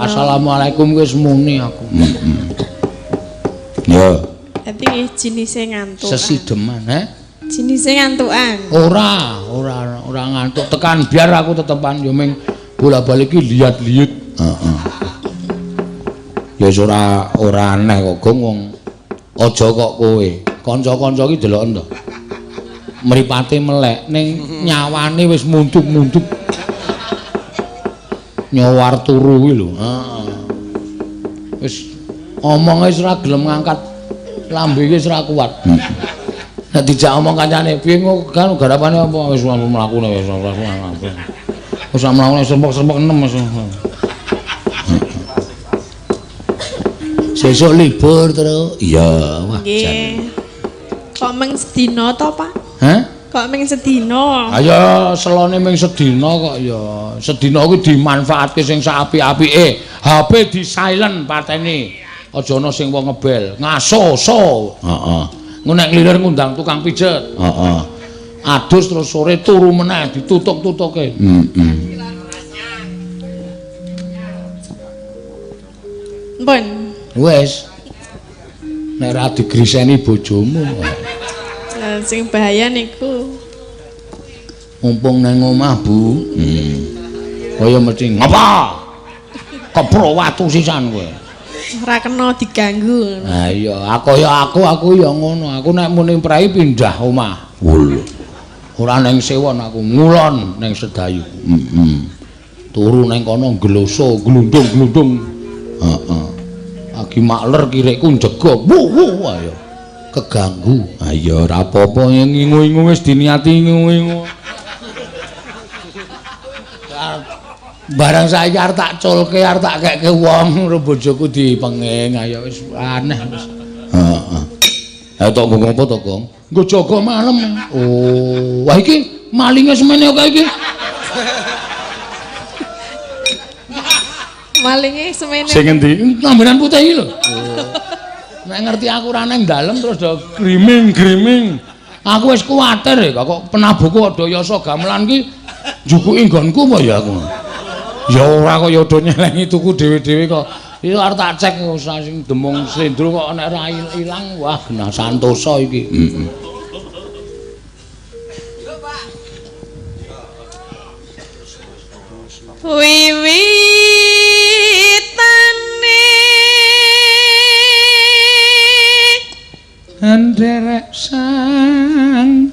Assalamualaikum wis muni aku. Ya. Dadi jinise ngantuk. Sesideman, Jinise ngantukan. Ora ngantuk. Tekan biar aku tetepan yo ming bola-balik iki liat-liut. Heeh. Ya wis ora aneh kok Gong wong aja kok kowe. Kanca-kanca iki delok to. Mripate melek ning nyawane wis munduk-munduk. Nyowar turu kuwi lho. Heeh. Wis omonge wis ora gelem ngangkat lambe iki wis ora kuat. Nek dijak omong kancane piye kan garapane apa wis mlakune wis ora kuat. Wis mlakune sempok-sempok enem wis. Sesuk libur terus. Iya, wah. Nggih. Kok meng sedina to, Pak? Hah? Kok meng sedina? Ayo selone ming sedina kok ya. Sedina kuwi dimanfaatke sing saapik-apike. HP di silent pateni. Aja ana sing wong ngebel. Ngaso. Heeh. Ngono nek nglilir ngundang tukang pijet. Heeh. Adus terus sore turu meneh ditutuk-tutuke. Mpun. Wis. Nek ra digriseni bojomu. Sing bahaya niku. Mumpung nang omah, Bu. Kaya mesti ngapa? Kepro watu sisan kowe. Ora kena diganggu. Nah iya, aku ya ngono. Aku nek muni prai pindah omah. Wul. Ora ning sewon aku, ngulon ning Sedayu. Turu ning kono gloso, glundung-glundung. Heeh. Lagi makler kirikku njego. Wuh ayo. Keganggu. Ayo ora apa-apa Ngingu-ingu wis diniati ngingu-ingu. Barang saiki arep tak culke, arep tak keke wong, bojoku dipenging, ayo wis aneh wis. Heeh. Ayo tok nggo apa to, Gong? Nggo jaga malam. Oh, wah iki malinge semene kok iki. Malinge semene. Sing endi? Lambenan putih iki lho. Nek ngerti aku ora nang dalem terus do griming. Aku wis kuwatir kok penabuhku Dayasa gamelan ki njukuki nggonku apa ya aku. Ya ora kok ya do nyelengi tuku dhewe-dhewe kok. Iku arep tak cek sing demung slendro kok nek ora ilang wah genah santosa iki. Wiwitane Anderek sang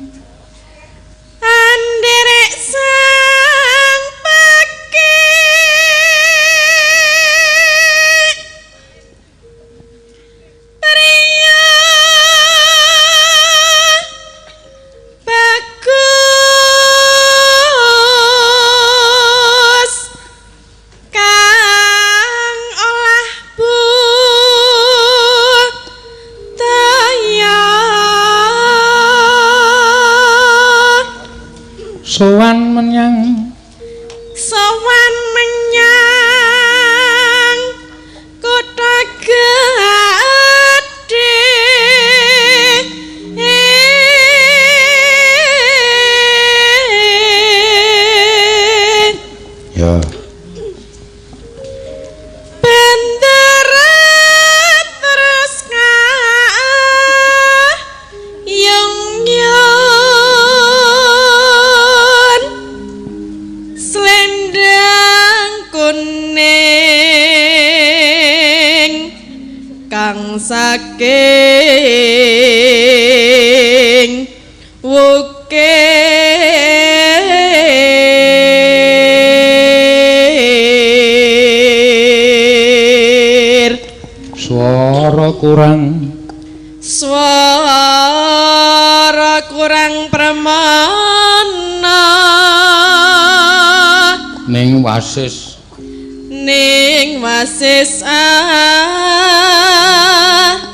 sowan menyang kota gedhe Ya. saking wukir swara kurang pramana ning wasis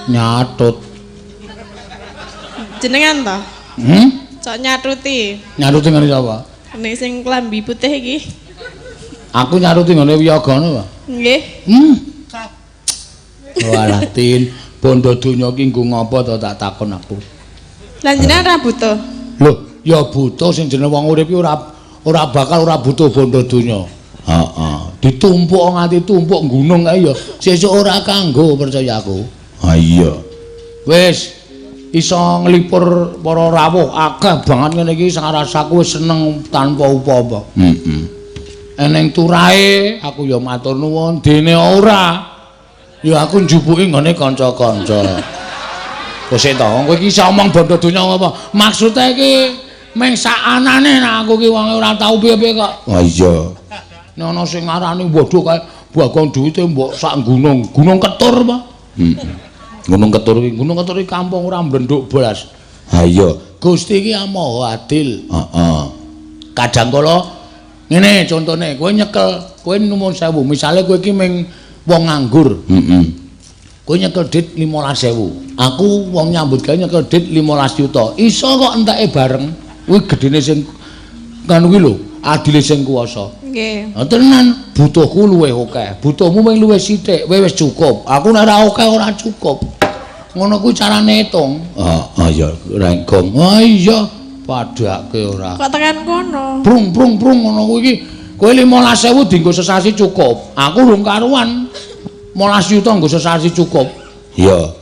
nyatut jenengan to? Cok nyatuti ngene sapa? nek sing klambi putih iki aku nyatuti ngene wiyagane wae nggih walah tin bondo donya iki nggo ngopo to tak takon aku lan jenengan ra butuh lho ya butuh sing jenenge wong urip iki ora bakal ora butuh bondo donya Heeh. ditumpuk nganti tumpuk gunung kae ya sesuk ora kanggo percaya aku. Ha iya. Wis iso nglipur para rawuh akeh banget ngene iki rasaku wis seneng tanpa apa-apa. Heeh. Eneng turahe aku ya matur nuwun, dene ora ya aku njupuki nggone kanca-kanca. Kok sik to, kowe iki iso omong bondo donya apa? Maksude iki meng sakanane nek aku ki wong ora tau piye-piye kok. Oh iya. Nek ana sing ngarani bodho kae bagong duwite mbok sak gunung, gunung ketur apa? Gunung ketur iki kampung ora mblenduk blas. Ha iya, Gusti iki Maha Adil. Heeh. Kadang kala ngene contone, kowe nyekel, kowe nuwun sewu, misale kowe iki ming wong nganggur. Kowe nyekel dit 15.000. Aku wong nyambut gawe nyekel dit 15 juta. Iso kok enteke bareng. Kuwi gedene sing kan kuwi lho, adile sing kuwasa. Nggih. Tenan, butuhku luwih akeh. Butuhmu mung luwih sithik, wis cukup. Aku nek ora akeh ora cukup. Ngono kuwi carane hitung. Heeh ya, rengkong. Oh iya, padhake ora. Kok tekan kono? Prung ngono kuwi iki. Kowe 15.000 dienggo sesasi cukup. Aku rung karuan. 15 juta nggo sesasi cukup. Iya.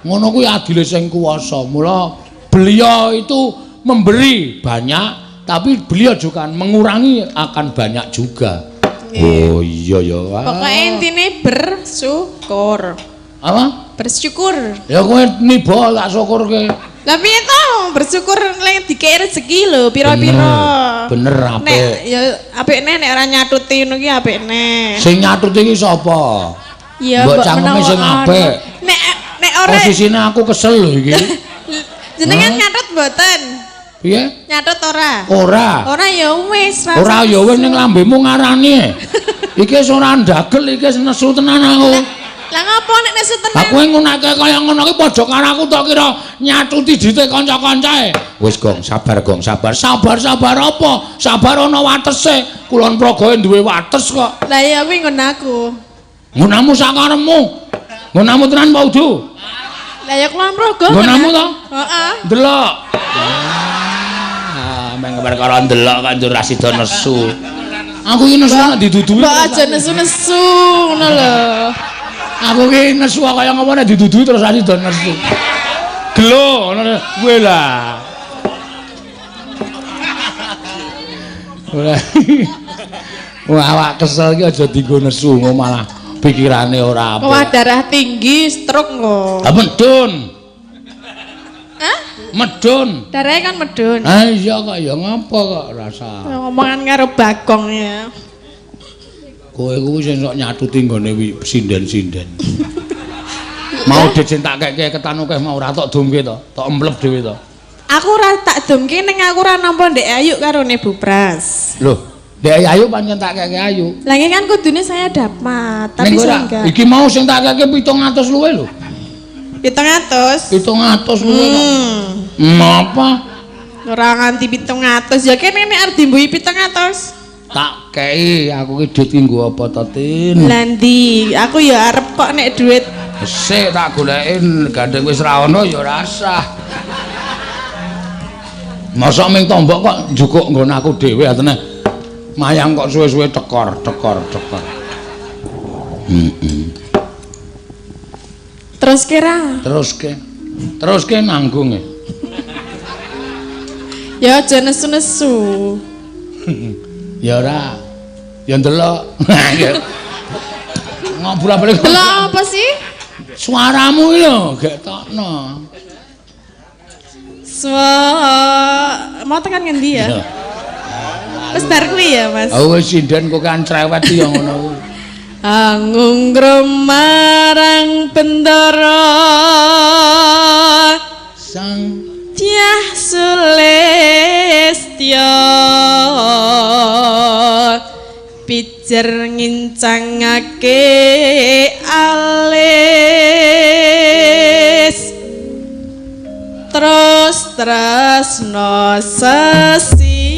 Ngono kuwi adile sing kuwasa. Mula beliau itu memberi banyak, tapi beliau juga mengurangi akan banyak juga. Oh iya ya. Pokoknya intine bersyukur. Apa? Bersyukur. Ya kowe niba tak syukurke. Lah piye to? Bersyukur lek dikei rezeki lho, pira-pira. Bener apik. Nek ya apikne nek ora nyatuti ngono ki apikne. Sing nyatuti iki sapa? Ya mbok cangkeme sing apik. Nek ora posisine aku kesel lho iki. Jenengan nyatut mboten? Piye? Nyatut ora? Ora. Ora ya wis. Ora ya wis ning lambemu ngarani. Iki wis ora ndagel, iki wis nesu tenan aku. Lah ngopo nek nesu tenan? Aku ngunake kaya ngono ki padha karo aku tok kira nyatuti dite kanca-kancae. Wis Gong, sabar Gong, sabar. Sabar apa? Sabar ana watese. Kulon Progoe duwe wates kok. Lah ya kuwi nggon aku. Nggonamu sakarepmu. Nggonamu tenan apa udu? Lah ya Kulon Progo. Nggonamu to? Heeh. Delok. Meng perkara ndelok kan njur rasida nesu. Aku iki nesu nek diduduhi. Mbak aja nesu-nesu ngono lho. Aku ki nesu kaya ngopo nek diduduhi terus rasida nesu. Gelo ngono kuwi lah. Wah awak kesel iki aja dienggo nesu malah pikirane ora apa. Wah darah tinggi, stroke kok. Ah medun. Hah? Medun. Darahnya kan medun. Ah iya kok ya ngapa kok rasa. Ngomongan karo Bagong ya. Kowe kuwi sing sok nyatuti nggone sinden-sinden. Mau dit sing tak keke ketanukeh mau ora tok dumke to, tok emplep dhewe to. Aku ora tak dumke ning aku ora nampa Ndek Ayu karo Ne Bupras. Loh, Ndek Ayu pancen tak keke Ayu. Lah iki kan kudune saya dapat, tapi saya enggak. Iki mau sing tak keke 700 luwe lho. 700. 700 luwe kok. Napa? Ora nganti 700. Ya kene nek arep dimbui 700. Tak kei aku ki duit nggo apa to, Tin? Lah ndi? Aku ya arep kok nek duit. Sik tak goleki gandeng wis ra ono ya ora sah. Mosok ming tombok kok njukuk nggon aku dhewe atene. Mayang kok suwe-suwe tekor. Terus kira? Teruske nanggung. Ya aja nesu-nesu. Ya ora. Ya ndelok. Ngobrol-ngobrol. Delok apa sih? Suaramu iki lho, getokno. Mau tekan ngendi ya? Wis bar kuwi ya, Mas. Oh wis sinden kok kan cerewet ya ngono kuwi. Anggung marang bendara Sang Dyah Sulistya pijer ngincangake alis terus tresno sesidheman.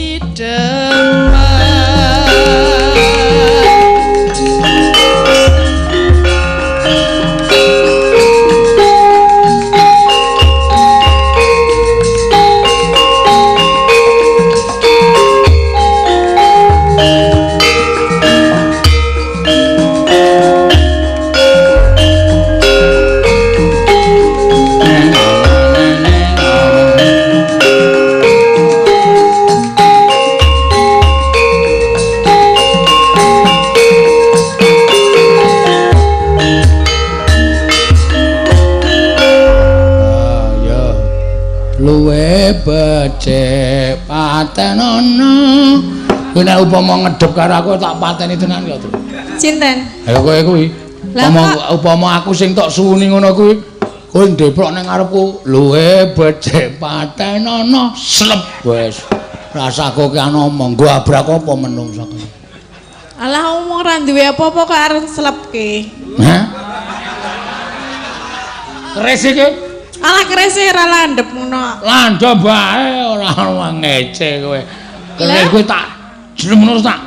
patenono. Kowe nek upama ngedep karo aku tak pateni tenan ya, Tru. Cinten. Ayo kowe kuwi. Lah, Upama aku sing tok suwuni ngono kuwi, kowe ndeplok ning ngarepku. Luwe becik patenono, slep wis. Rasaku ki ana omong, nggo abrak apa menungsa kene. Alah omong ra duwe apa-apa kok arep slepke. Hah? Keris iki? Alah kerese ra landhep ngono. Landhep bae ora ngece kowe. Keris kowe tak jlemno tak.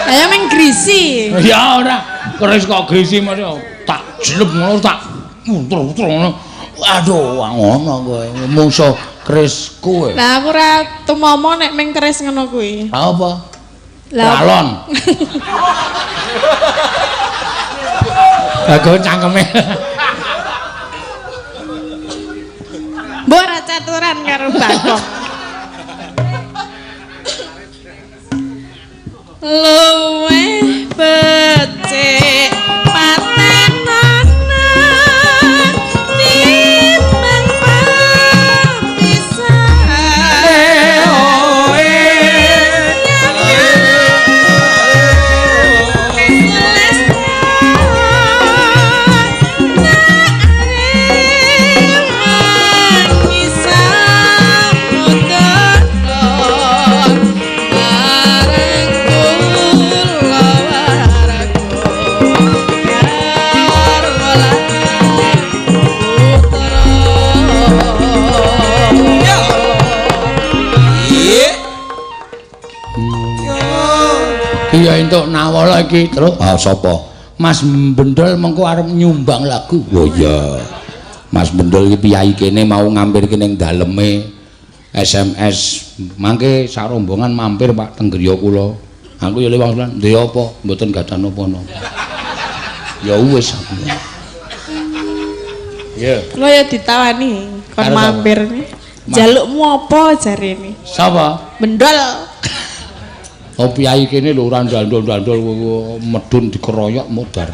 Ayo meng grisi. Ya ora, keris kok grisi mas tak jlep ngono tak muter-muter ngono. Aduh, ngono kowe. Mungso keris kowe. Lah aku ora tumomo nek meng keris ngono kuwi. Apa? Lah. Balon. Aku cangkeme. Mbok ora caturan karo Bagong. Luwe becik patenonan timbang Iya entuk nawala iki terus sapa? Mas Bendol mengko arep nyumbang lagu. Oh iya. Mas Bendol iki piyai kene mau ngampirke ning daleme SMS. Mangke sak rombongan mampir Pak teng griya kula. Aku ya liwat lan, "Ndhe apa? Mboten gadah napa-napa." Ya wis aku. Ya. Kula ya ditawani kon Karo mampir. Jalukmu apa jarene? Sapa? Bendol. Oh piyai kene lho ora ndandol-ndandol medun dikeroyok modar.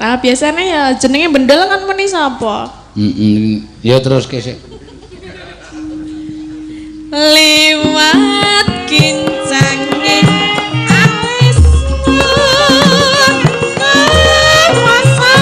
Nah biasanya ya jenenge Bendol kan meni sapa? Ya terus kesik. Liwat kincange alismu kawasa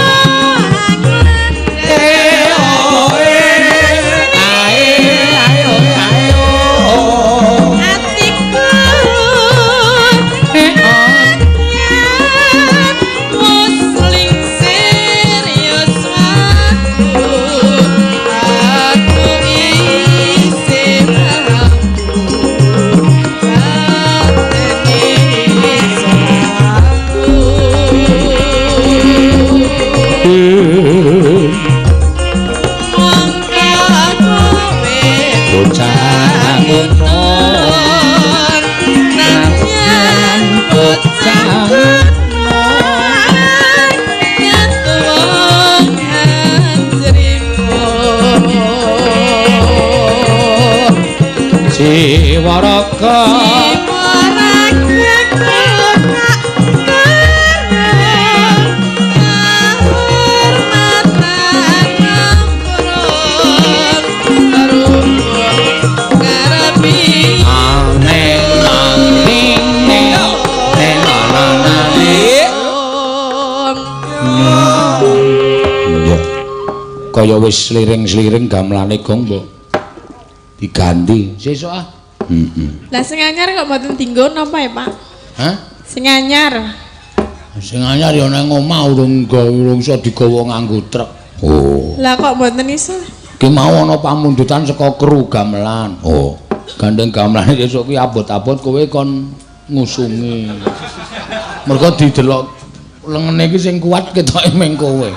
Waraka kaya wis sliring-sliring gamelane gong mbok diganti sesuk ah. Lah sing anyar kok mboten dienggo napa ya, Pak? Hah? Sing anyar. Sing anyar ya nang omah urung iso digawa nganggo truk. Oh. Lah kok mboten iso? Ki mau ana pamundutan saka kru gamelan. Oh. Gandeng gamelane sesuk kuwi abot-abot kowe kon ngusungi. Mergo didelok lengene iki sing kuat ketoke meng kowe.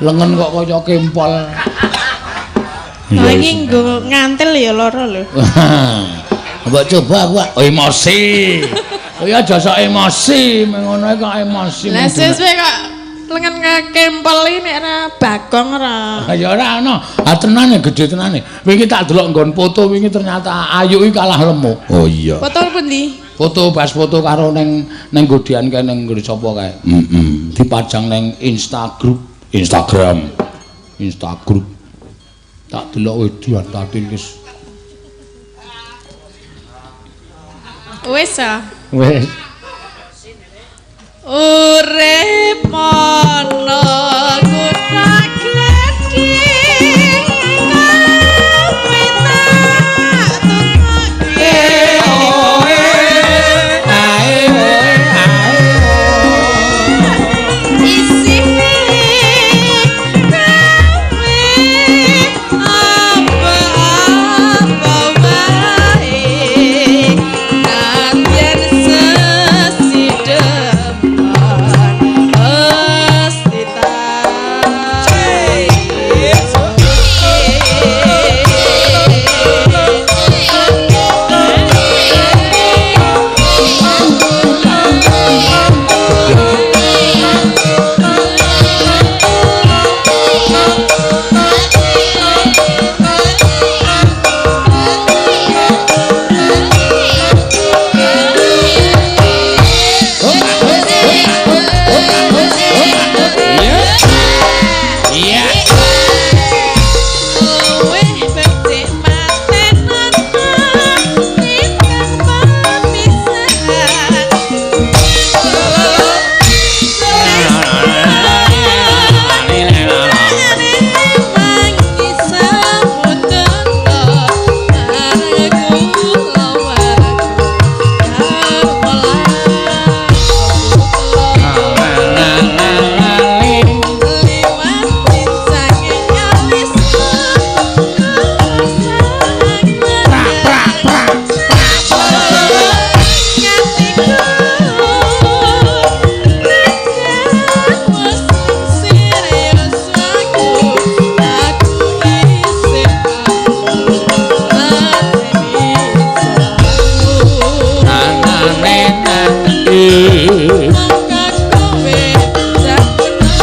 Lengen kok kaya kempol. Lah iki nggo ngantil ya lara lho. Mbok coba aku emosi. Oh ya aja sok emosi, mengono kok emosi. Lah sesuk kok lengen kempel iki nek ora Bagong ora. Ya ora ana. Ah tenane gedhe tenane. Wingi tak delok nggon foto wingi ternyata Ayu iki kalah lemu. Oh iya. Foto pundi? Foto pas foto karo ning godian kae ning nggon sapa kae. Dipajang ning Instagram. Tak delok wedoan tatil wis Wis ah. Wis. Urip ana kuthagedi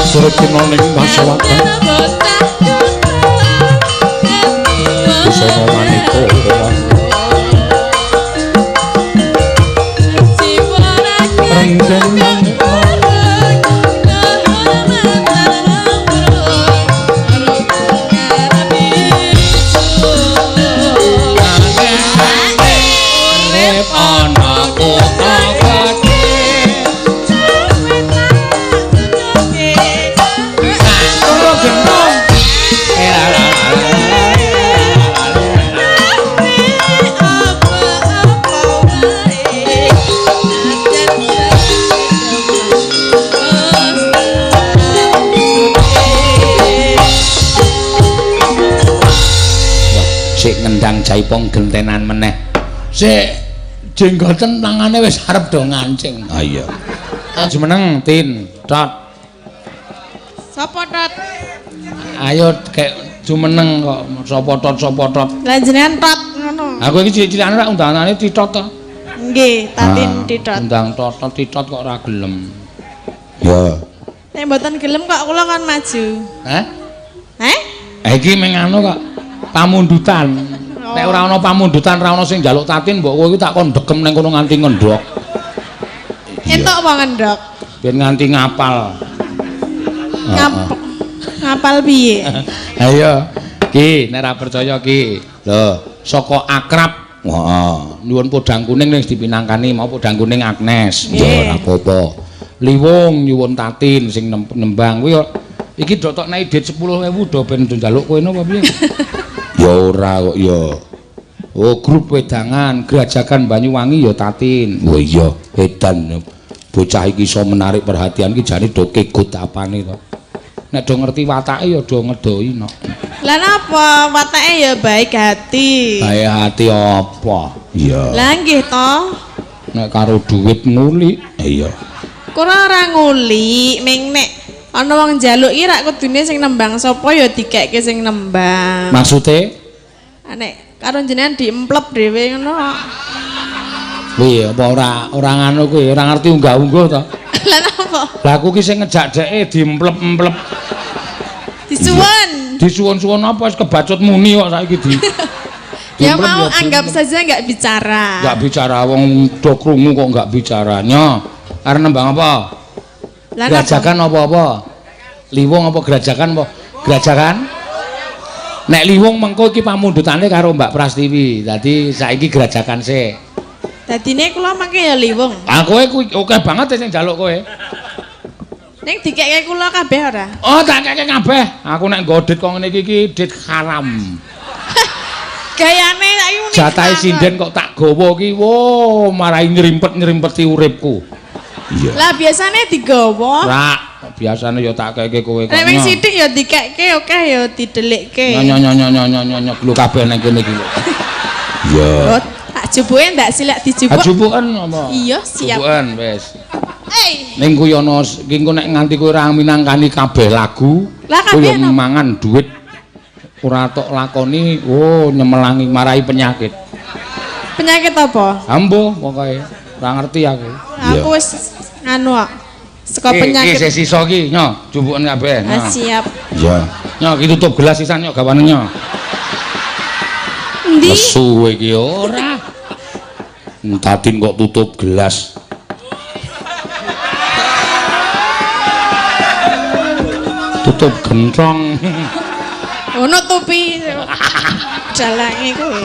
Srekina ning Pasewatan Busana maneka renggen ngendang jaipong gentenan meneh. Sik jenggoten tangane wis arep do ngancing. Ah iya. Jumeneng Tin, Tot. Sapa Tot? Ayo kek jumeneng kok sapa Tot. Lah jenengan Tot ngono. Aku iki cilik-cilikane rak undangane Titot to. Nggih, Tatin Titot. Undang Tot Titot kok ora gelem. Ya. Nek mboten gelem kok kula kan maju. Hah? Heh? Iki meng anu kok pamundutan. Nek ora ana pamundutan, ora ana sing njaluk tatin, mbok kowe iki tak kon degem ning kono nganti ngendhok. Entuk apa ngendhok? Ben nganti ngapal. Ngapal piye? Ayo, Ki, nek ora percaya Ki. Lho, saka akrab. Heeh. Nyuwun podang kuning ning dipinangkani mau podang kuning Agnes. Ya ora apa-apa. Liwong nyuwun tatin sing nembang kuwi iki do tok nek dit 10.000 do ben njaluk kowe napa piye? Ya ora kok ya. Oh, grup wedangan Gerajakan Banyuwangi ya tatin. Oh iya, edan. Bocah iki iso menarik perhatian ki jane do kegut apane to. Nek do ngerti watake ya do ngedoi no. Lah napa watake ya baik hati. Baik hati apa? Iya. Lah nggih to. Nek karo duit ngulik. Iya. Kura ora nguli, ming nek ana wong njaluk iki rak kudune sing nembang sapa ya dikekke sing nembang. Maksude? Nek karo jenengan diemplep dhewe ngono. Piye apa ora ngono kuwi, ora ngerti unggah-ungguh to. Lah napa? Lah aku ki sing ngejak dheke diemplep-emplep. Disuwun. Disuwun-suwun apa wis kebacut muni kok saiki di. Ya mau anggap saja enggak bicara. Enggak bicara wong do krungu kok enggak bicara. Nyo, arep nembang apa? Gerajakan apa-apa? Liwong apa gerajakan apa? Gerajakan? Nek liwong mengko iki pamundhutane karo Mbak Prastiwi. Dadi saiki gerajakan sik. Dadine kula mangke ya liwung. Ah kowe kuwi akeh banget sing njaluk kowe. Ning dikekke kula kabeh ora? Oh, tak keke kabeh. Aku nek nggo dit kok ngene iki dit haram. Gayane ayu ning. Jatahe sinden kok tak gawa iki, wo, marai nyrimpet-nyrimpeti uripku. Iya. Lah biasane digawa. Ora, biasane ya tak keke kowe kok. Nek wing sithik ya dikekke oke ya didelikke. Nyo glu kabeh nang kene iki. Iya. Oh, tak jubuke ndak silak dijubuk. Ajubuken apa? Iya, siap. Jubuken wis. Eh, Ning kuwi ana iki engko nek nganti kowe ora minangkani kabeh lagu, Lah, kowe kabeh ya napa? mangan duit ora tok lakoni, oh nyemelangi marai penyakit. penyakit apa? Ambo pokoke ora ngerti aku. Aku wis nganu kok. Saka Iki penyakit. sing sisa iki, nyo, jubuken kabeh. Ah, siap. Iya. Nyo, iki tutup gelas sisan nyo gawane nyo. Endi? Nesu iki ora. Entadin kok tutup gelas. Tutup gentong. Ono topi. Jalange kowe.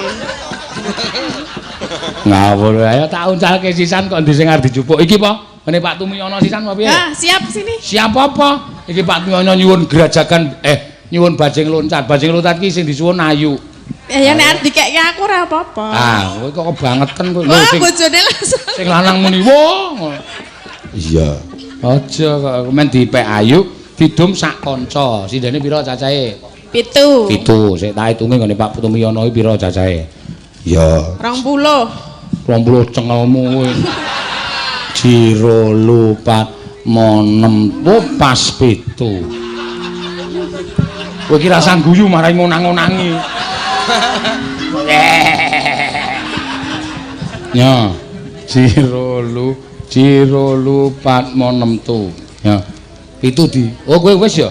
Ngawur ayo tak uncalke sisan kok ndi sing arep dijupuk. Iki apa? Ngene Pak Tumiyono sisan apa piye? Ah, siap sini. Siapa apa? Iki Pak Tumiyono nyuwun gerajakan nyuwun bajing loncat. Bajing loncat ki sing disuwun ayu. Ya nek arep dikekke aku ora apa-apa. Ah, kowe kok kebangetan kowe. Wah, bojone langsung. Sing lanang muni wo. Iya. Aja kok men dipek ayu, didum sak kanca. Sindene pira cacahe? 7. 7. Sik tak hitunge ngene Pak Tumiyono iki pira cacahe? Ya, 20. 20 cengelmu kowe. Jiro lupa monem pas 7. Kowe iki rasa guyu marai ngonang-ngonangi. Ya, Jiro lupa monem tu. Ya. Itu di. Oh kowe wis ya?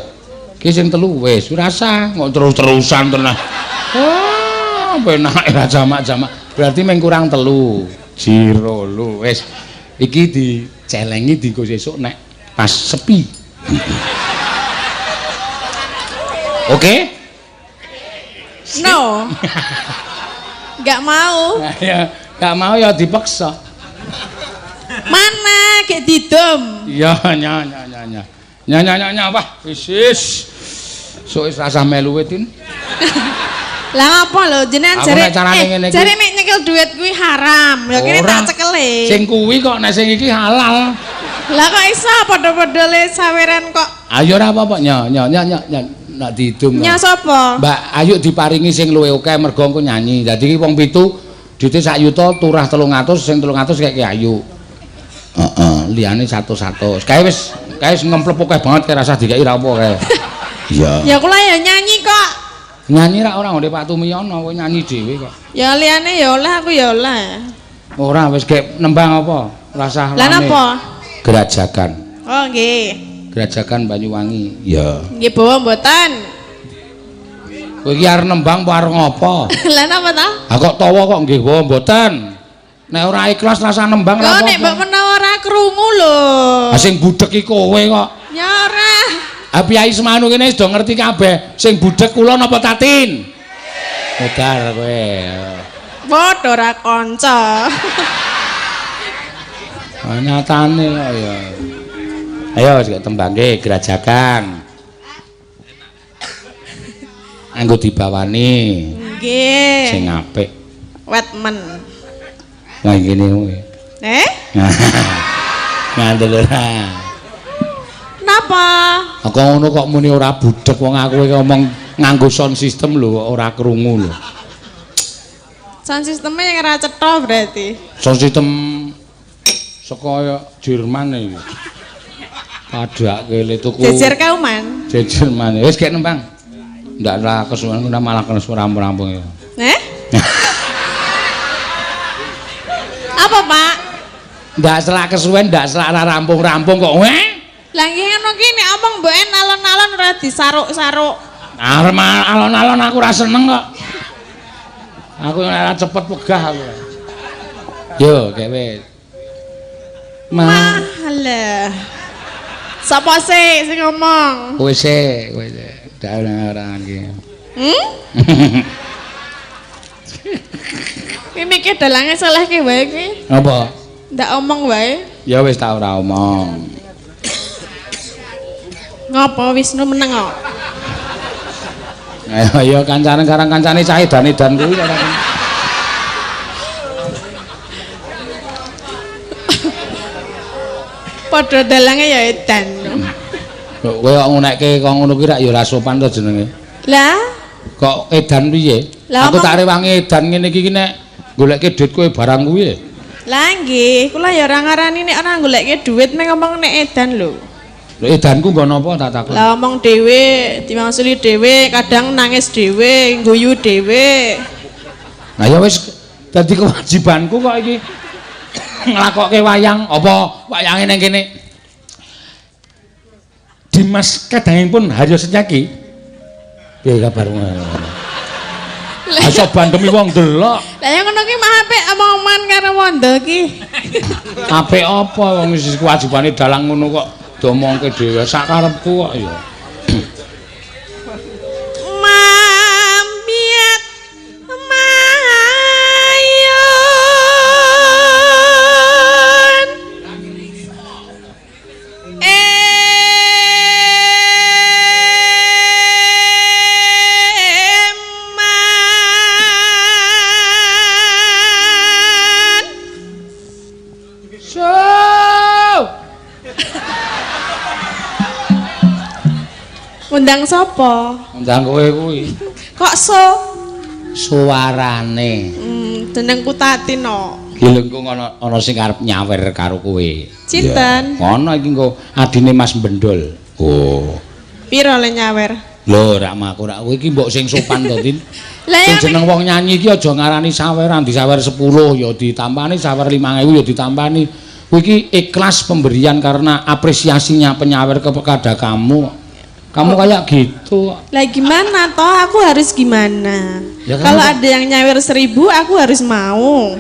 Ki sing 3 wis, ora usah kok terus-terusan tenan. Wah, penak ya jamak-jamak. Berarti meng kurang 3. Jiro lu wis. Iki dicelengi dienggo sesuk nek pas sepi. Oke? No. Enggak mau. Ya, gak mau ya dipaksa. Mana kayak didom. Iya, nya. Wah, wis. Sok wis rasah melu Tin. Lah ngapa lho jenengan Aku jare nek carane ngene iki- jare nek nyekel duit kuwi haram. Ya kene Ora. tak cekele. Sing kuwi kok nek sing iki halal. Lah kok iso padha-padha le saweran kok. Ayo ora apa-apa, nya. Nak diidum. Nya sapa? Mbak Ayu diparingi sing luwih akeh mergo engko nyanyi. Dadi iki wong 7 duite sak yuta turah 300 sing 300 keke Ayu. Heeh, liyane 100. Kae wis ngemplep akeh banget kae rasah dikeki ra apa kae. Iya. Ya kula ya nyanyi kok. Nyanyi ra ora ngene Pak Tumiyono, kowe nyanyi dhewe kok. Ya liyane ya oleh aku ya oleh. Ora wis gek nembang apa? Rasah Lah napa? Gerajakan. Oh nggih. Gerajakan Banyuwangi. Ya. Nggih bawa mboten. Kowe iki arep nembang apa arep ngopo? Lah napa ta? Ha kok tawa kok nggih wae mboten. Nek ora ikhlas rasa nembang Lho ra nek mbok apa-apa. menawa ora krungu lho. Ha sing budhek iki kowe kok. Ya ora. Ha piyai semanu kene wis do ngerti kabeh. Sing budhek kula napa Tatin? Modar kowe. Padha ora kanca. Nyatane kok ya. Ayo wis tembangke gerajakan. Anggo dibawani. Nggih. Sing apik. Wetmen. Lah ngene kowe. Ngandel ora. Napa? Kok ngono kok muni ora budhek wong aku iki ngomong nganggo sound system lho kok ora krungu lho. Sound sistemnya yang ora cetha berarti. Sound system saka Jerman iki. Padake le tuku. Jejer kauman. Jejer maneh. Wis gek nembang. Ndak ora kesuwen malah kesuwen rampung-rampung ya. Apa, Pak? Ndak selak kesuwen, ndak selak rampung-rampung kok. Lah nggih ngono ki nek omong mboken alon-alon ora disaruk-saruk. Arep alon-alon aku ora seneng kok. Aku ora cepet wegah aku. Yo, gek wis. Malah. Sapa sih sing ngomong? Kowe sik, ndak ora iki. Hmm? Ki mikir dalange salehke wae ki. Apa? Ndak omong wae. Ya wis tak ora omong. Ngopo Wisnu meneng kok? Ayo kancane karang kancane cah edan-edan kuwi ora. Padha dalange ya edan. Kowe kok ngunekke kok ngono kuwi rak ya ora sopan to jenenge. Lah, Kok edan piye? Lah, Aku omong- tak rewangi edan ngene iki nek goleke dhuwit kowe barang kuwi. lah nggih, kula ya ora ngarani nek ora goleke dhuwit meng ngomong nek edan lho. Lho edanku nggo napa tak takon. Lah omong dhewe, dimangsuli dhewe, kadang nangis dhewe, guyu dhewe. Nah ya wis dadi kewajibanku kok iki nglakokke wayang apa wayange ning kene. Dimas kadangipun Haryo Setyaki. Piye kabarmu? Aja bandemi wong delok. Lah yang ngono ki mah apik omong-omongan karo wondo ki. Apik apa wong wis kewajibane dalang ngono kok domongke dhewe sak karepku kok ya. Mambiat mayon eman So. undang sapa? Undang kowe kuwi. Kok so? Suarane. Jenengku Tatino. Gilengku ana sing arep nyawer karo kowe. Cinten? Ngono iki engko adine Mas Bendol. Oh. Piro le nyawer? Lho, rak maku rak kowe iki mbok sing sopan to, Tin. Lah Sing ya jeneng wong nyanyi iki aja ngarani saweran, disawer 10 ya ditampani, sawer 5.000 ya ditampani. Kowe iki ikhlas pemberian karena apresiasinya penyawer kepada kamu. Kamu kayak gitu. Lah gimana toh? Aku harus gimana? Ya kan Kalau aku- ada yang nyawer 1000, aku harus mau.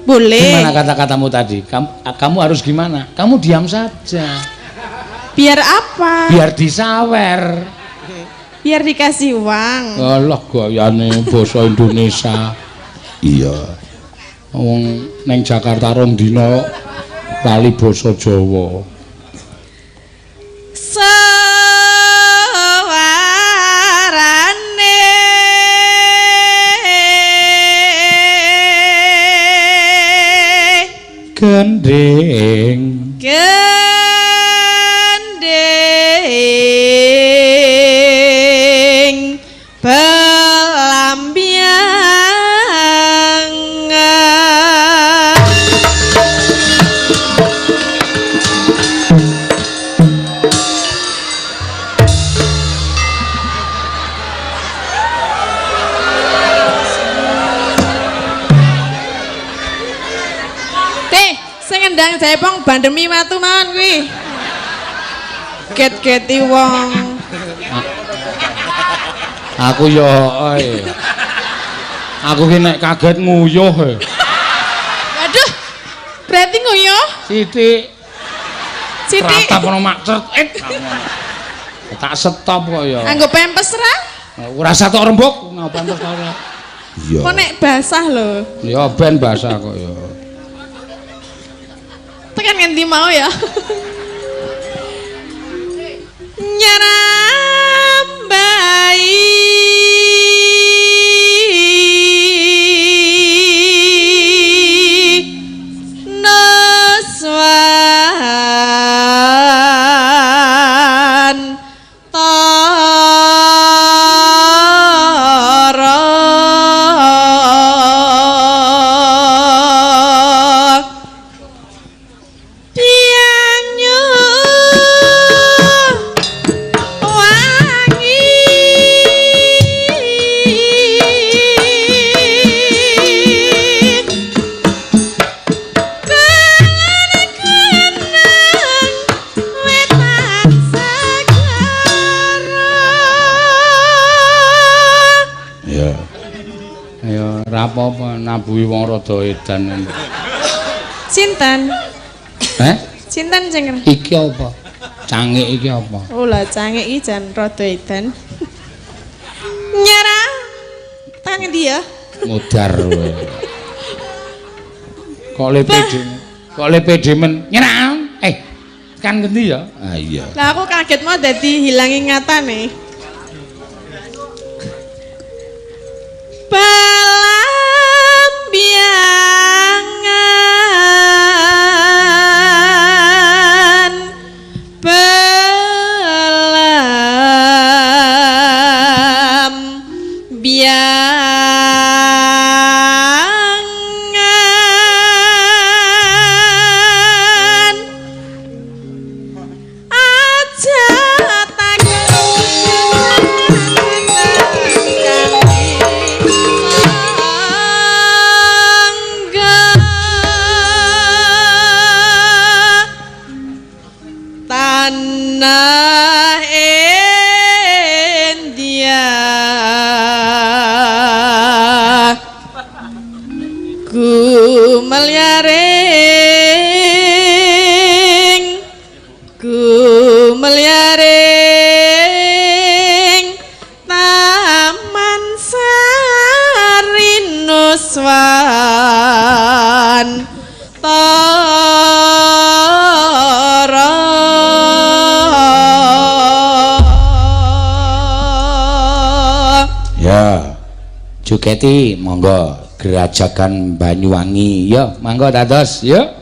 Boleh. Gimana kata-katamu tadi? Kamu harus gimana? Kamu diam saja. Biar apa? Biar disawer. Biar dikasih uang. Alah gayane basa Indonesia. Iya. Wong ning Jakarta rong dina lali basa Jawa. Sawarane Gendeng. gendeng belambiangan. Sing ngendang Jaipong bandemi watu mawon kuwi. Get-geti wong. Aku yo ae. Aku ki nek kaget nguyuh e. Waduh. Berarti nguyuh? Sithik Siti. ratap ono macet. Tak stop kok ya. Anggo pempes ra? Ora usah tok rembug, ngapa terus ora. Iya. Kok nek basah lho. Ya ben basah kok ya. Tekan ngendi mau ya? Nyarambai Noswan Tara Pianyu wangi kenang wetan segara. Ya. Ya ora apa-apa nabuhi wong rada edan. Sinten? Sinten sing Iki apa? Cangik iki apa? Oh lah cangik iki jan rada edan. Nyara. Tangan dia. Mudar kowe. Kok le pede. Kok le pede men. Nyenang. Kan ngendi ya? Ah iya. Lah aku kaget mau dadi hilang ingatane. Pelambiangan tanah India melyaring Taman Sari Nuswan Ya. Juketi monggo Gerajakan Banyuwangi. Ya, monggo dados, ya.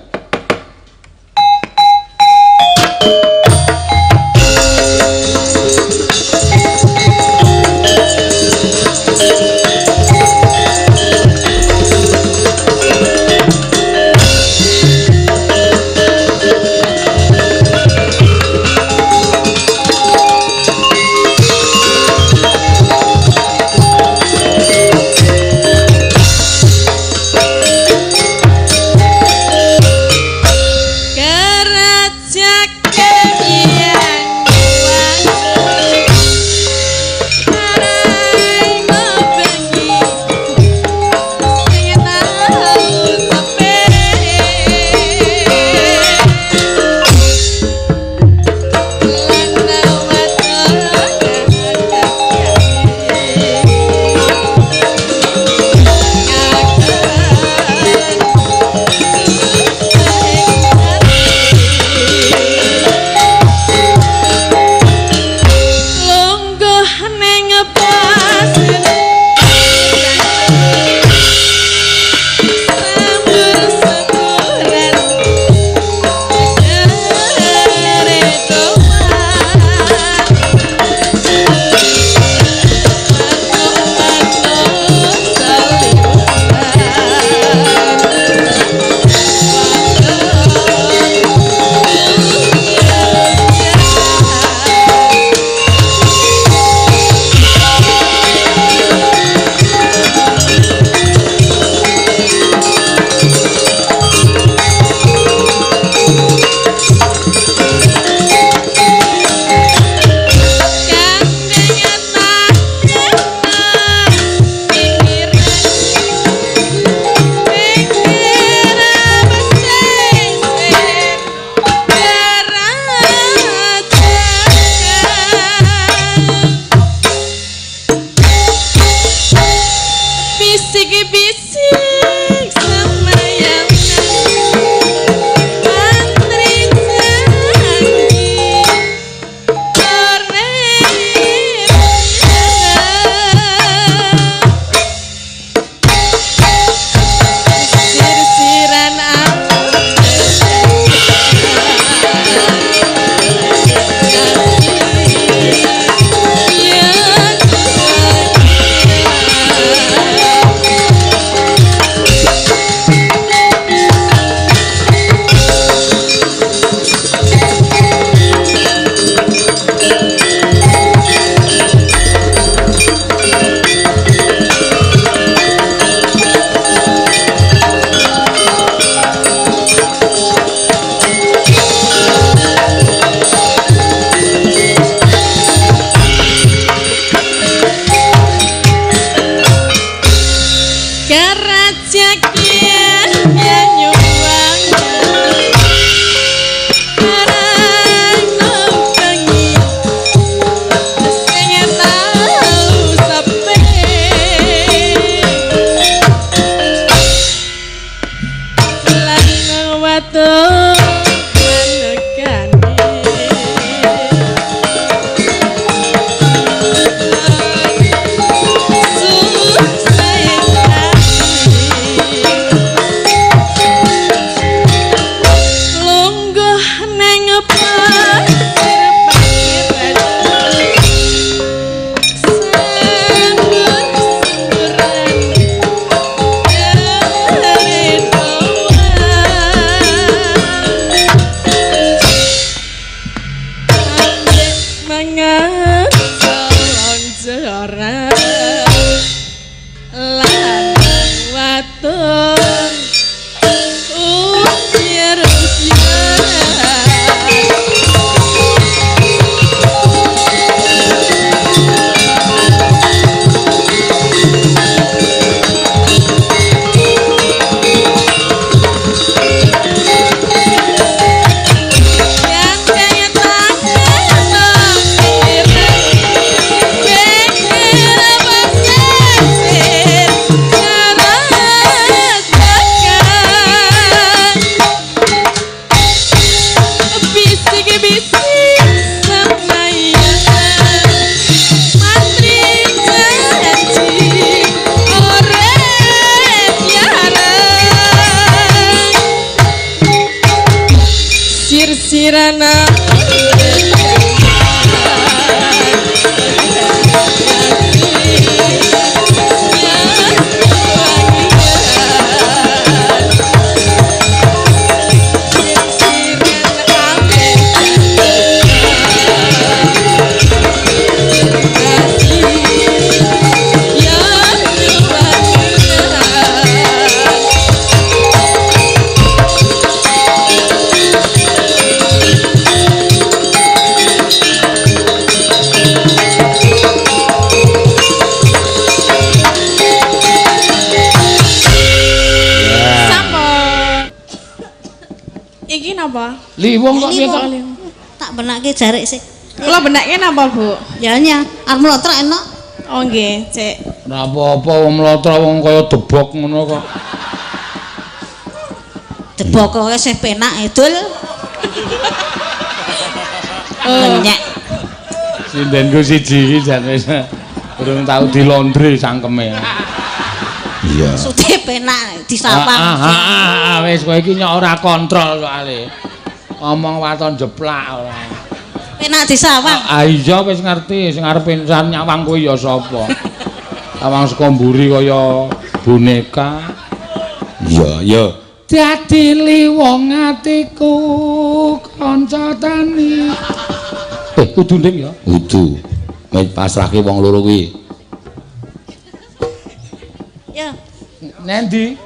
sangat lonjoran lanang wadon usia-usia sirana apa? Liwong kok piye kok? Tak benake jarik sih. Kula benake napa, Bu? Ya nya, arep mlotrok enak. Oh nggih, Cek. Ora apa-apa wong mlotra wong kaya debok ngono kok. Debok kok isih penak edul. Nyek. Sindenku siji iki jan wis urung tau dilondre sangkeme. Iya. Sude penak disapang. Wis kowe iki nyok ora kontrol soalé. Ngomong waton jeplak ora. Penak disawang. Iya wis ngerti, sing arep insan nyawang kuwi ya sapa? Awang saka mburi kaya boneka. Iya, iya. Dadi liwong atiku kanca tani. Kudu nding ya? Kudu. Wis pasrahke wong loro kuwi. Ya. Nendi?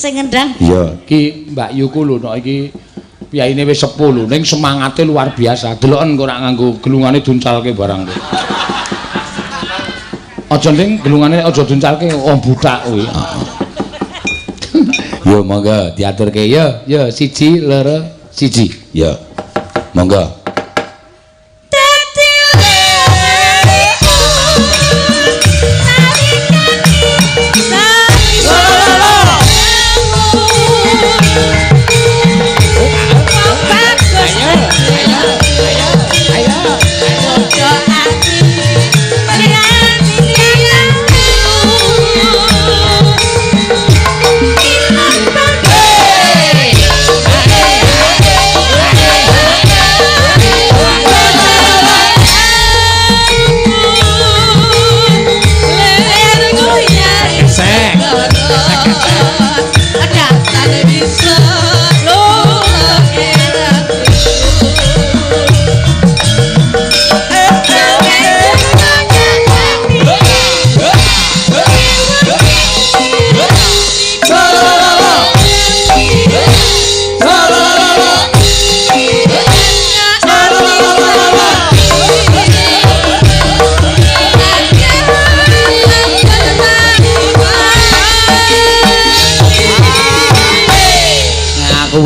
Sing ngendang. Iya, ki Mbak Yuku lho nek iki piyaine wis sepuh lho, ning semangate luar biasa. Deloken kok ora nganggo gelungane duncalke barang kuwi. Aja ning gelungane aja duncalke om butak kuwi. Yo monggo diaturke yo, yo siji loro siji. Yo. Monggo.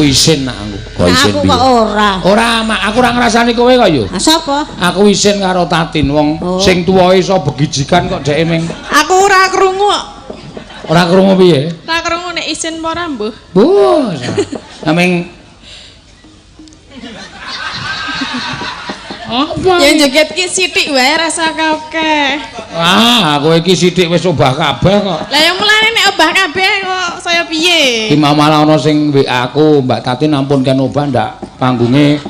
Isin nak aku. Kok isin aku kok ora. Ora, mak aku ora ngrasani kowe kok yo. Ah sapa? Aku isin karo Tatin wong sing tuwa iso begijikan kok dhek ming. Aku ora krungu kok. Ora krungu piye? Ora krungu nek isin apa ora, Mbuh? Bos. Ameng apa? Ya joget ki sithik wae rasa akeh. Ah, kowe iki sithik wis obah kabeh kok. Lah yang mulane nek obah kabeh kok saya piye? Ki malah ana sing WA aku, Mbak Tatin ampun kan obah ndak panggunge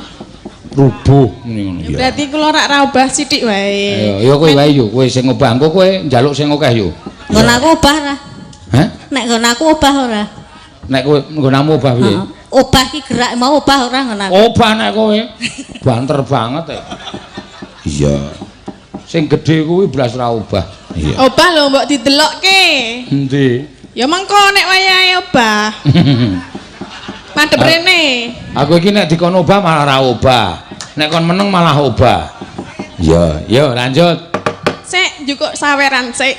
rubuh ngono ya. Berarti kula ora obah sithik wae. Ya kowe wae yo, kowe sing obah engko kowe njaluk sing akeh yo. Nggon aku obah ora? Hah? Nek nggon aku obah ora? Nek kowe nggonamu obah piye? obah ki gerak mau obah ora ngono. Obah nek kowe. Banter banget ya. Iya. Sing gedhe kuwi blas ora obah. Iya. Obah lho mbok didelokke. Endi? Ya mengko nek wayahe obah. Madhep rene. Aku iki nek dikon obah malah ora obah. Nek kon meneng malah obah. Iya, yo lanjut. Sik njukuk saweran sik.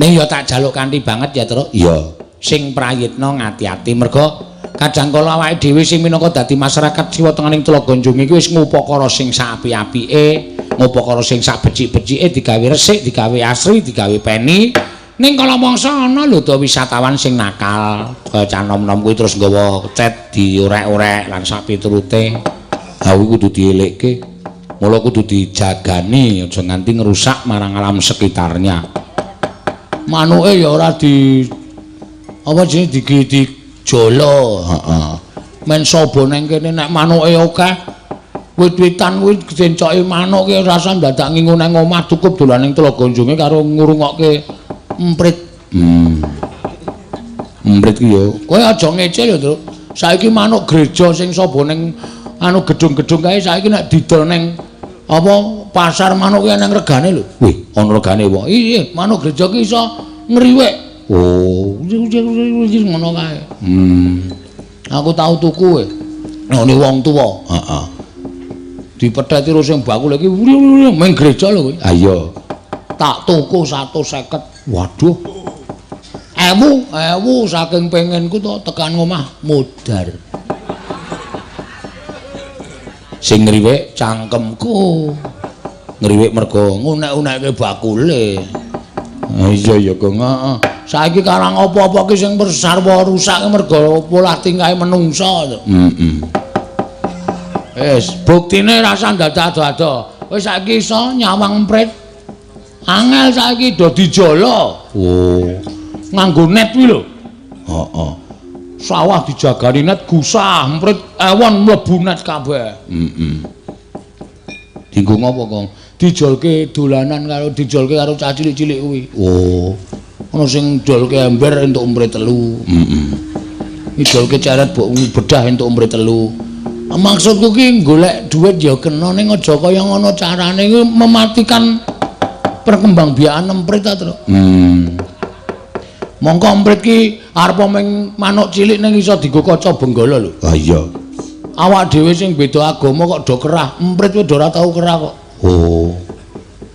Ning ya tak jaluk kanthi banget ya, Tru. Iya. Sing prayitna ngati-ati merga kadang kala awake dhewe sing minangka dadi masyarakat siwa tenganing Tlaga Njung iki wis ngupakara sing sapi-apike, ngupakara sing sak becik-becike digawe resik, digawe asri, digawe peni. Ning kala mangsa ana lho to wisatawan sing nakal, kaya canom-nom kuwi terus nggawa cet diorek-orek lan sak piturute. Ha kuwi kudu dielikke. Mula kudu dijagani aja nganti ngrusak marang alam sekitarnya. Manuke ya ora di apa jenenge dijolo, heeh. Men saba nang kene nek manuke akeh wit-witan kuwi gencoke manuk ki rasa dadak ngingu nang omah cukup dolaning Tlaga Njunge karo ngurungokke emprit. Emprit ki yo. Kowe aja ngecil ya, Tru. Saiki manuk gereja sing saba ning anu gedung-gedung kae saiki nek didol ning apa pasar manuk ki nang regane lho. Wih, ana regane wae. Iya, manuk gereja ki iso ngriwek. Oh, ngono kae. Aku tau tuku kowe. Ngene wong tuwa. Heeh. Dipetheti terus sing bakul iki ming gereja lho kowe. Ha iya. Tak tuku 150. Waduh. Ewu saking pengenku to tekan omah modar. Sing ngriwek cangkemku. Ngriwek mergo ngunek-unekke bakule. Iya ya, Gong. Heeh. Saiki karang apa-apa ki sing bersarwa rusak mergo pola tingkahe menungsa to. Wis, buktine rasa dadak-dadak. Wis saiki iso nyawang emprit. Angel saiki do dijolo. Oh. Nganggo net kuwi lho. Heeh. Sawah dijagani net gusah, emprit ewon mlebu net kabeh. Dienggo ngopo, Kong? Dijolke dolanan karo dijolke karo cah cilik-cilik kuwi. Oh. Ana sing dolke ember entuk emprit 3. Idolke ceret mbok bedah entuk emprit 3. Maksudku ki golek dhuwit ya kena ning aja kaya ngono carane iki mematikan perkembangbiakan emprit ta, Tru. Mongko emprit ki arep ming manuk cilik ning iso dienggo kaca benggala lho. Ha iya. Awak dhewe sing beda agama kok do kerah, emprit kuwi do ora tau kerah kok. Oh.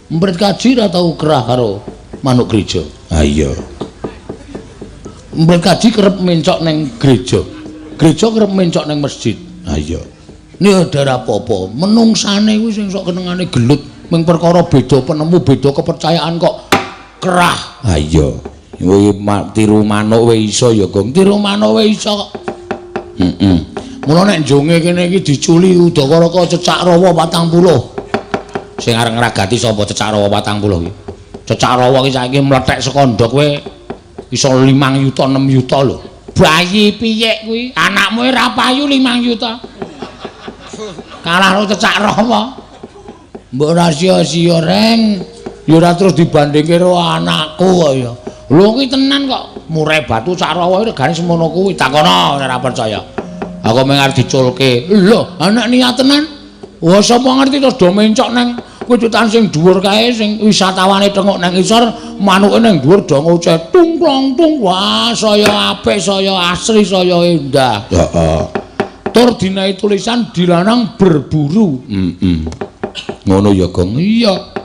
Emprit kaji ora tau kerah karo manuk gereja. Ha iya. Emprit kaji kerep mencok ning gereja. Gereja kerep mencok ning masjid. Ha iya. Ini ada apa-apa, menungsane kuwi sing sok kenengane gelut, ming perkara beda penemu, beda kepercayaan kok kerah. Ha iya. Kuwi tiru manuk wae iso ya, Gong. Tiru manuk wae iso kok. Mula nek njonge kene iki diculi Udakaraka Cecak Rawa 40. Sing arep ngragati sapa Cecak Rawa 40 iki? Cecak Rawa iki saiki mlethek saka ndok kowe iso 5 yuta 6 yuta lho. Bayi piyek kuwi, anakmu ora payu 5 yuta. Kalah karo Cecak Rawa. Mbok ora sia-sia reng, ya ora terus dibandingke karo anakku kok ya. Lho kuwi tenan kok, murai batu Cecak Rawa regane semono kuwi. Takono ora percaya. Aku mung arep diculke. Lho, anak niat tenan. Wah, sapa ngerti terus do mencok nang witutan sing dhuwur kae sing wisatawane tengok nang isor, manuke nang dhuwur do ngoceh tung plong tung. Wah, saya apik, saya asri, saya endah. Heeh. Tur dinae tulisan dilarang berburu. Ngono ya, Gong. Iya.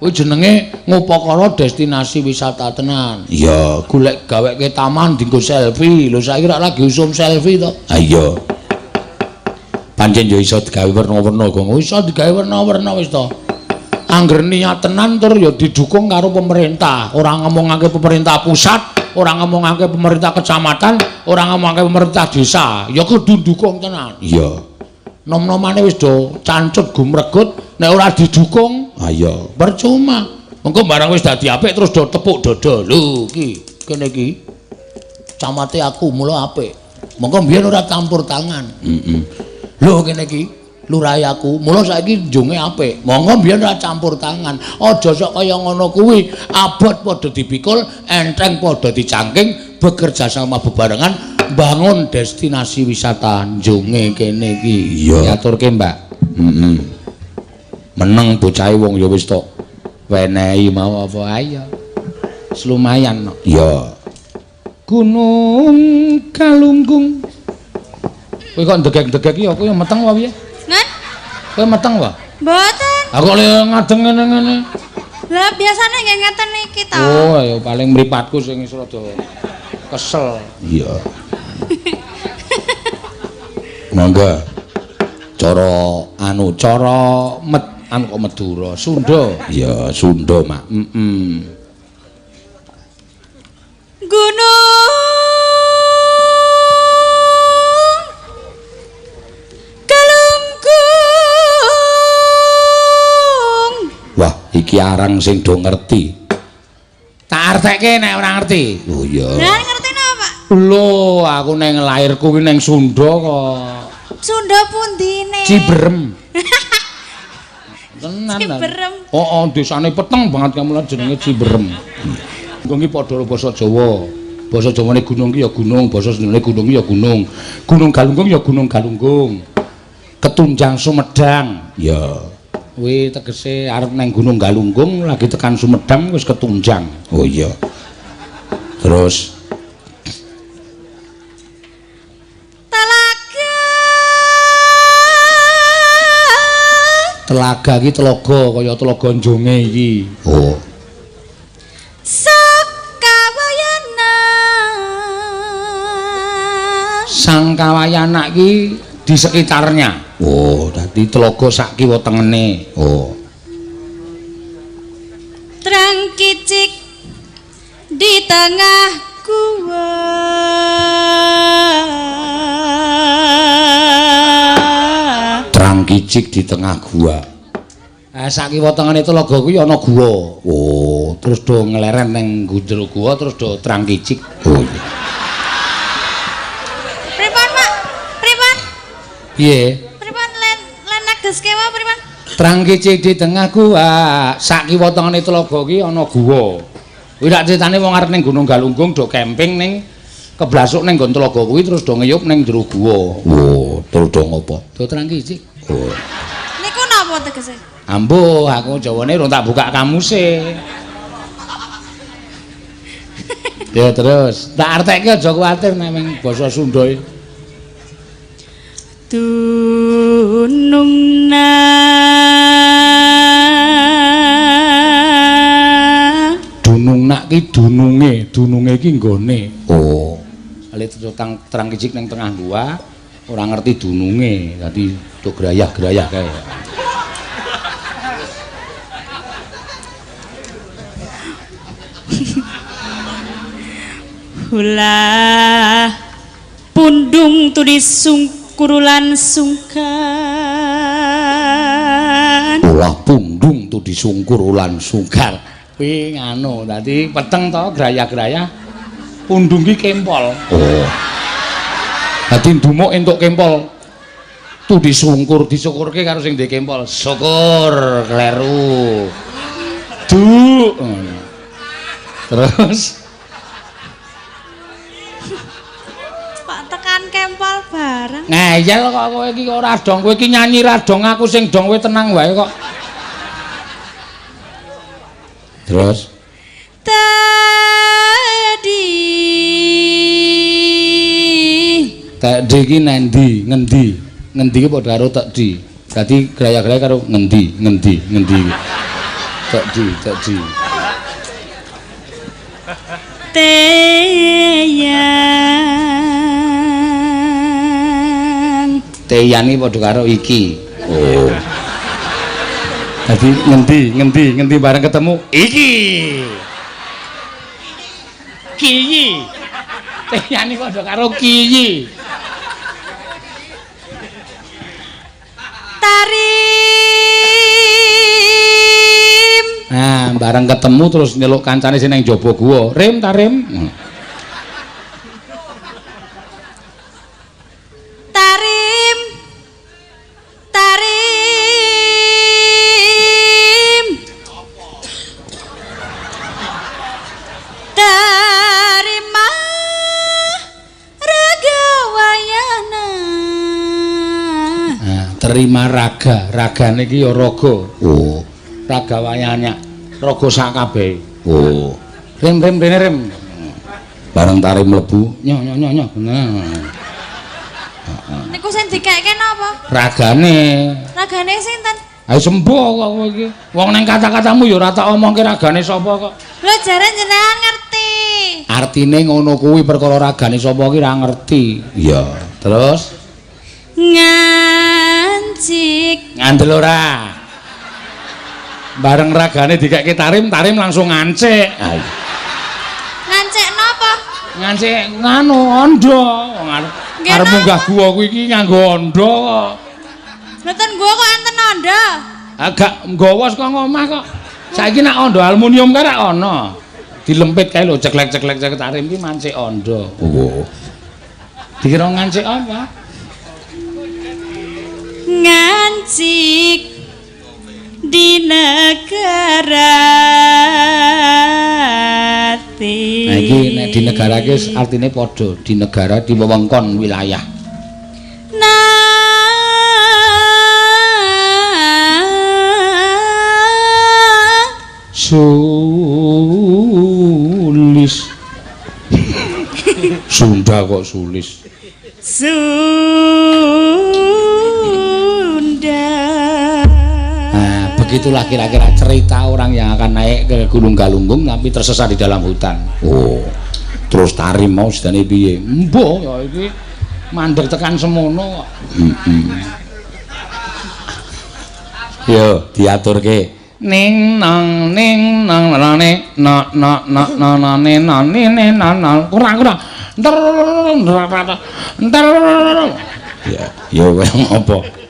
Kuwi jenenge ngupakara destinasi wisata tenan. Iya, golek gaweke taman dienggo selfie. Lho saiki rak lagi usum selfie to. Ha iya. Pancen ya iso digawe werna-werna, Gong. Iso digawe werna-werna wis to. Angger niat tenan tur ya didukung karo pemerintah. Ora ngomongake pemerintah pusat, ora ngomongake pemerintah kecamatan, ora ngomongake pemerintah desa. Ya kudu dukung tenan. Iya. Nom-nomane wis do cancut gumregut nek ora didukung. Ha iya, percuma. Engko barang wis dadi apik terus do tepuk dada. Lho iki, kene iki. Camate aku mula apik. Mengko mbiyen ora campur tangan. Lho kene iki, lurahe aku mula saiki njunge apik. Monggo mbiyen ora campur tangan. Aja sok kaya ngono kuwi. Abot padha dipikul, enteng padha dicangking, bekerja sama bebarengan bangun destinasi wisata Jonge kene iki. Iya. Ngaturke, Mbak. Heeh. Meneng bocahe wong ya wis tok. Wenehi mau apa ayo. Lumayan no. Iya. Gunung Galunggung. Kowe kok ndegek-ndegek iki aku ya meteng wae piye? Nah, Kowe meteng wae? mboten. Aku lek ngadeng ngene-ngene. Lah biasane nggih ngeten iki to. Oh, ya paling mripatku sing wis rada kesel. Iya. Mangga. Cara kok Madura, Sunda. Iya, Sunda, Mak. Gunung Galunggung. Wah, iki arang sing do ngerti. Tak artekke nek ora ngerti. Oh iya. Lah ngerti napa? Lho, aku neng lairku ki neng Sunda kok. Sunda pundine? Ciberem. Tenan. Ciberem. Oh, desane peteng banget kamu lan jenenge Ciberem. Gunung iki padha karo basa Jawa. Basa Jawane gunung ki ya gunung, basa Sundane gunung ki ya gunung. Gunung Galunggung ya gunung Galunggung. Ketunjang Sumedang. Ya. Kuwi tegese arep neng Gunung Galunggung lagi tekan Sumedang wis ketunjang. Oh iya. Terus Telaga iki telaga kaya telaga Jonge iki. Oh. Sangkawayana iki di sekitarnya. Oh, dadi telaga sak kiwa tengene. Oh. Trangkicik di tengah gua. Trangkicik di tengah gua. Sak kiwa tengene telaga kuwi ana gua. Oh, terus do ngleren ning jero gua terus do trangkicik. Oh iya. Pripun, Mak? Pripun? Piye? Pripun len negeske wae pripun? Trangkicik di tengah gua. Sak kiwa tengene telaga ki ana gua. Kuwi rak critane wong arep ning Gunung Galunggung do camping ning keblasuk ning nggon telaga kuwi terus do ngeyup ning jero gua. Oh, terus do ngopo? Do trangkicik. Oh. Niku napa tegese? Ambuh, aku Jawane rung tak buka kamuse. Ya terus, tak artekke aja kuwatir nek ming basa Sunda iki. Dunungna Dunungna ki dununge ki nggone. Oh. Ale trangkicik ning tengah gua, ora ngerti dununge, dadi tuk grayah-grayah kae. Ulah pundung tulis sungkurulan sungkan. Ulah pundung tu disungkur ulan sungkar. Kuwi nganu, dadi peteng to grayah-grayah. Pundung ki kempol. Oh. Dadi ndumuk entuk kempol. Tu disungkur, disukurke karo sing ndek kempol. Syukur, kleru. Du. Terus Tekan kempol bareng. ngeyel kok kowe iki ora dong, kowe iki nyanyi ra dong, aku sing dong kowe tenang wae kok. Terus Tadi iki nendi, ngendi? Ngendi iki padha karo tadi. Dadi graya-graya karo ngendi. Tadi. Teyan iki padha karo iki. Oh. Dadi ngendi bareng ketemu iki. Kiyi. Teyan iki padha karo kiyi. Tarim. Nah, bareng ketemu terus nyeluk kancane sing nang jaba guwa. Rim ta rim? terima raga. Ragane iki ya raga. Oh. Raga wayanya. Raga sak kabeh. Oh. Rem rene rem. Bareng tarim mlebu. Nyo. Niku sing dikeke napa? Ragane. Ragane sinten? Ayo sembuh kok kowe iki. Wong nang kata-katamu ya ora tak omongke ragane sapa kok. Lho jare jenengan ngerti. Artine ngono kuwi perkara ragane sapa ki ora ngerti. Iya. Terus Ngancik. ngandel ora. Bareng ragane dikeke tarim langsung ngancik. Ngancik napa? Ngancik nganu ondo. Arep munggah guwa kuwi iki nganggo ondo kok. Mboten gua kok enten anda. Agak nggawa saka omah kok. Saiki nek ondo aluminium kae ra ana. Dilempit kae lho ceklek tarim iki mancik ondo. Oh. Dikira ngancik apa? Ngancik di negara Nah iki nek di negara iki artine padha, di negara di wewengkon wilayah. Sulis. Sunda kok sulis. Sunda. Nah, begitulah kira-kira cerita orang yang akan naik ke Gunung Galunggung tapi tersesat di dalam hutan. Oh. Terus tarim mau sedane piye? Mbok ya iki mandeg tekan semono kok. Yo, diaturke. Ning nang nane na kurang ntar ya apa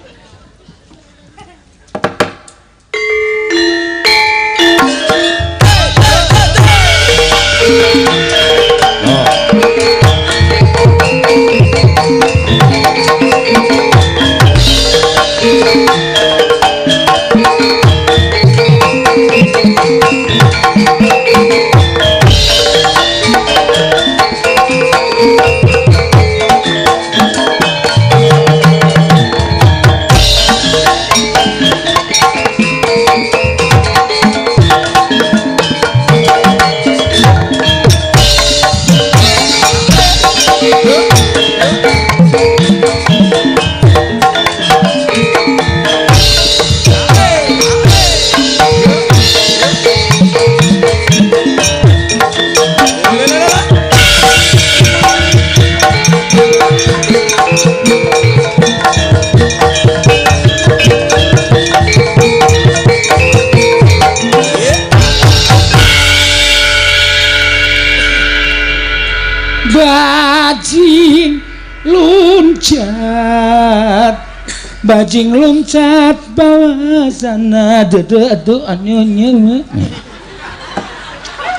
bajing loncat bawah sana dedek anyonya.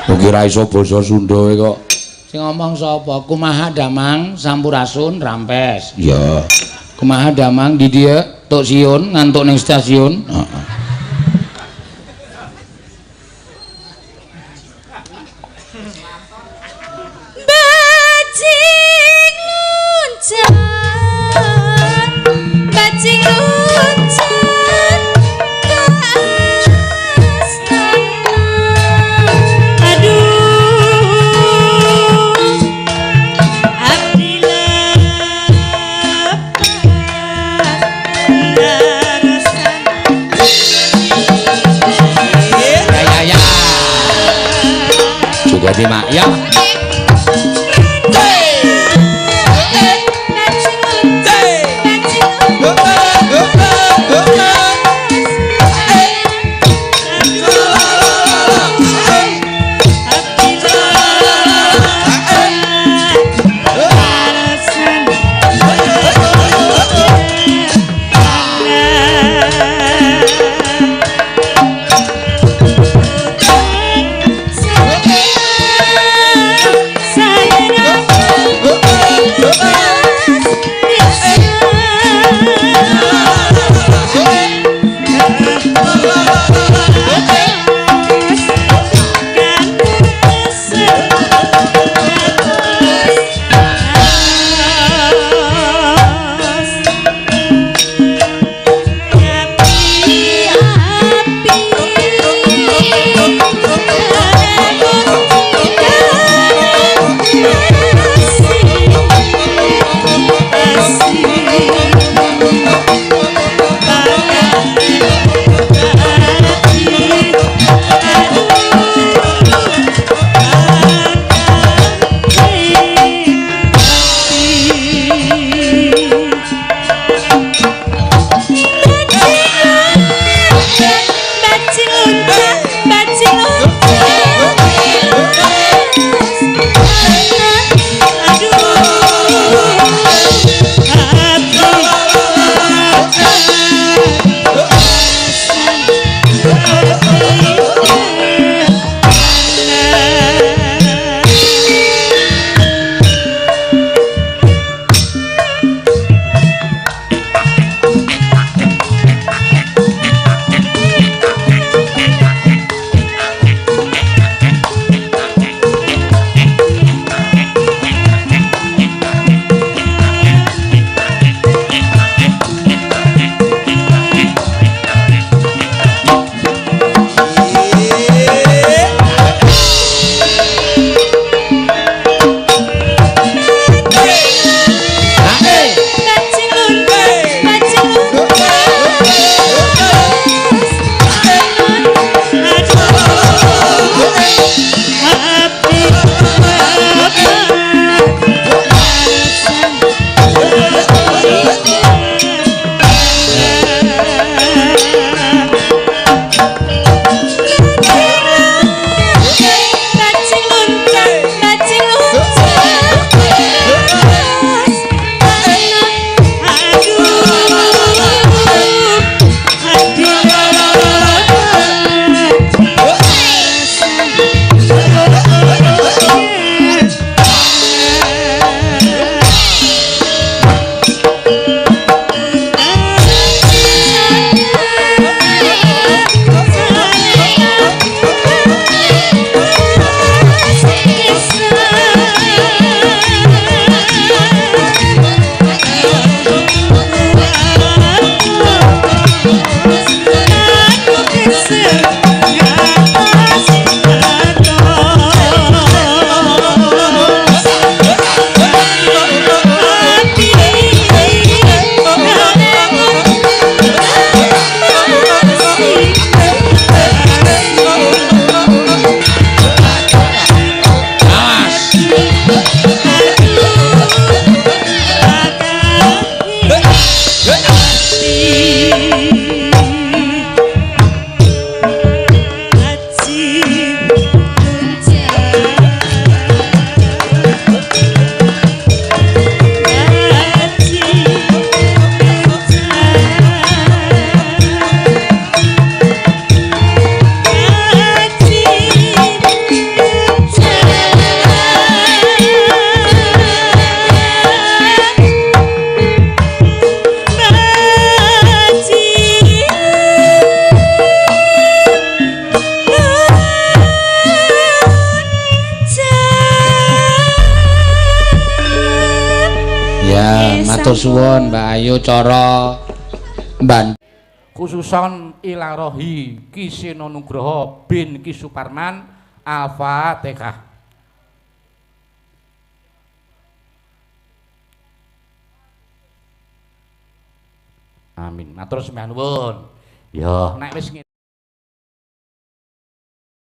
Kok kira iso basa Sunda kok. Sing ngomong sapa? Kumaha damang sampurasun rampes. Iya. Kumaha damang di dia tok siun ngantuk ning stasiun. Heeh. Jadi mak ya. Matur suwun Mbak Ayu cara Mbak khususon ilarohi Ki Seno Nugroho bin Ki Suparman Al-Fatihah. Amin. Matur sembah nuwun. Ya nek wis